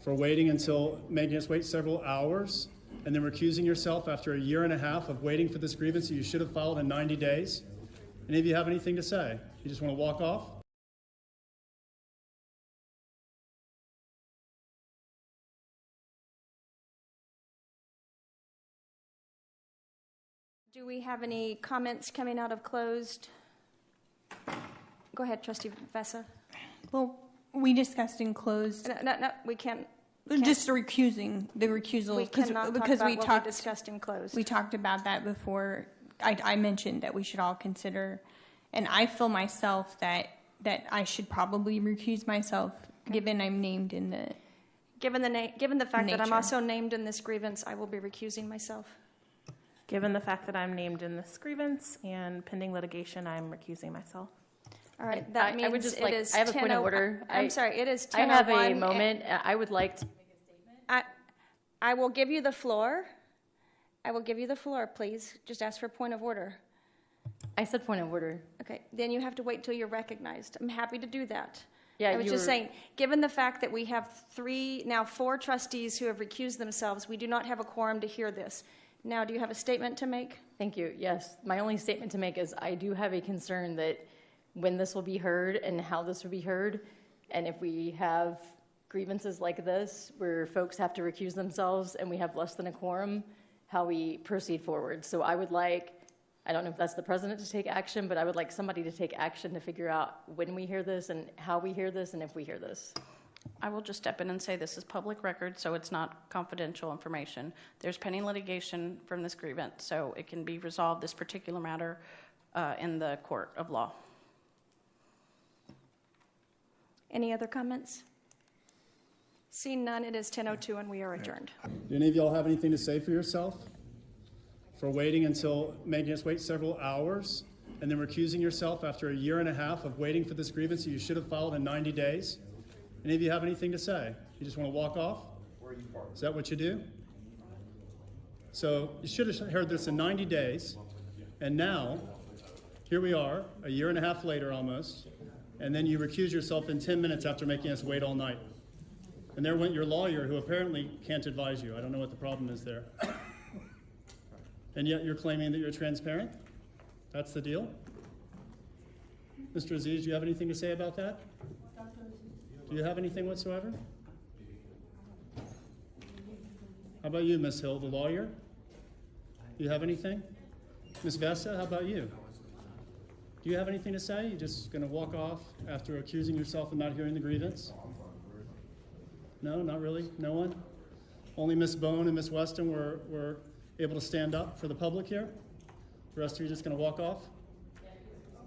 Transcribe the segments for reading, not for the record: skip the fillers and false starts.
for waiting until making us wait several hours and then recusing yourself after a year and a half of waiting for this grievance that you should have filed in 90 days? Any of you have anything to say? You just want to walk off? Do we have any comments coming out of closed? Go ahead, Trustee Vessa. Well, we discussed in closed. No, we can't. Just the recusal. We cannot because talk we about what we discussed in closed. We talked about that before. I mentioned that we should all consider, and I feel myself that I should probably recuse myself, given I'm named in the. Given the fact that I'm also named in this grievance, I will be recusing myself. Given the fact that I'm named in this grievance and pending litigation, I'm recusing myself. All right, that means I would just it is I have a point of order. I'm sorry, it is 10:01. I have a moment. I would like to make a statement. I will give you the floor. I will give you the floor, please. Just ask for a point of order. I said point of order. Okay, then you have to wait till you're recognized. I'm happy to do that. Yeah, I was just saying, given the fact that we have four trustees who have recused themselves, we do not have a quorum to hear this. Now, do you have a statement to make? Thank you. Yes, my only statement to make is I do have a concern that when this will be heard and how this will be heard, and if we have grievances like this where folks have to recuse themselves and we have less than a quorum, how we proceed forward. So I would like, I don't know if that's the president to take action, but I would like somebody to take action to figure out when we hear this and how we hear this and if we hear this. I will just step in and say this is public record, so it's not confidential information. There's pending litigation from this grievance, so it can be resolved, this particular matter, in the court of law. Any other comments? Seeing none, it is 10:02 and we are adjourned. Do any of y'all have anything to say for yourself? For waiting until making us wait several hours and then recusing yourself after a year and a half of waiting for this grievance that you should have filed in 90 days? Any of you have anything to say? You just want to walk off? Is that what you do? So you should have heard this in 90 days, and now, here we are, a year and a half later almost, and then you recuse yourself in 10 minutes after making us wait all night. And there went your lawyer, who apparently can't advise you. I don't know what the problem is there. And yet you're claiming that you're transparent? That's the deal? Mr. Aziz, do you have anything to say about that? Do you have anything whatsoever? How about you, Ms. Hill, the lawyer? Do you have anything? Ms. Vessa, how about you? Do you have anything to say? You're just going to walk off after accusing yourself of not hearing the grievance? No, not really? No one? Only Ms. Bone and Ms. Weston were able to stand up for the public here? The rest of you just going to walk off?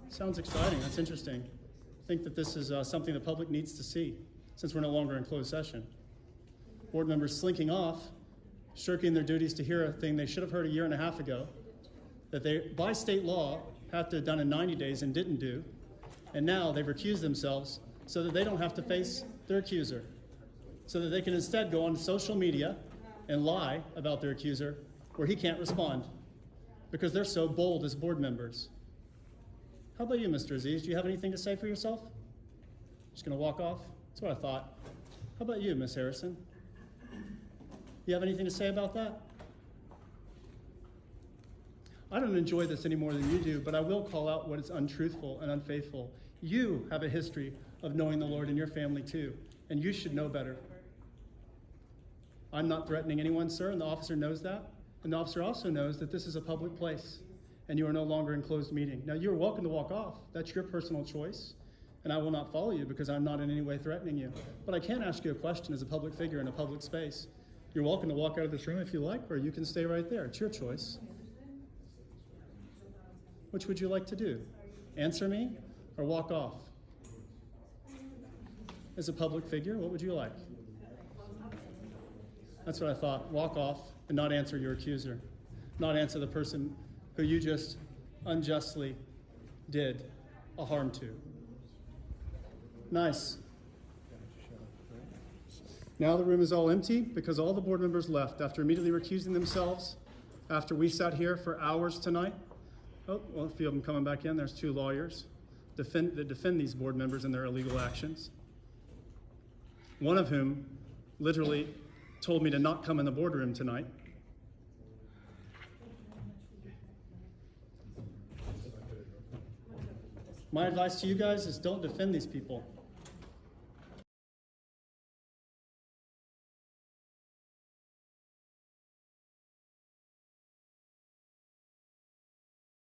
Sounds exciting. That's interesting. I think that this is something the public needs to see since we're no longer in closed session. Board members slinking off, shirking their duties to hear a thing they should have heard a year and a half ago, that they, by state law, have to have done in 90 days and didn't do, and now they've recused themselves so that they don't have to face their accuser, so that they can instead go on social media and lie about their accuser where he can't respond because they're so bold as board members. How about you, Mr. Aziz? Do you have anything to say for yourself? Just going to walk off? That's what I thought. How about you, Ms. Harrison? You have anything to say about that? I don't enjoy this any more than you do, but I will call out what is untruthful and unfaithful. You have a history of knowing the Lord in your family too, and you should know better. I'm not threatening anyone, sir, and the officer knows that. And the officer also knows that this is a public place, and you are no longer in closed meeting. Now, you're welcome to walk off. That's your personal choice, and I will not follow you because I'm not in any way threatening you. But I can ask you a question as a public figure in a public space. You're welcome to walk out of this room if you like, or you can stay right there. It's your choice. Which would you like to do? Answer me or walk off? As a public figure, what would you like? That's what I thought. Walk off and not answer your accuser. Not answer the person who you just unjustly did a harm to. Nice. Now the room is all empty because all the board members left after immediately recusing themselves after we sat here for hours tonight. Oh, well, a few of them coming back in. There's two lawyers that defend these board members and their illegal actions. One of whom literally told me to not come in the boardroom tonight. My advice to you guys is don't defend these people.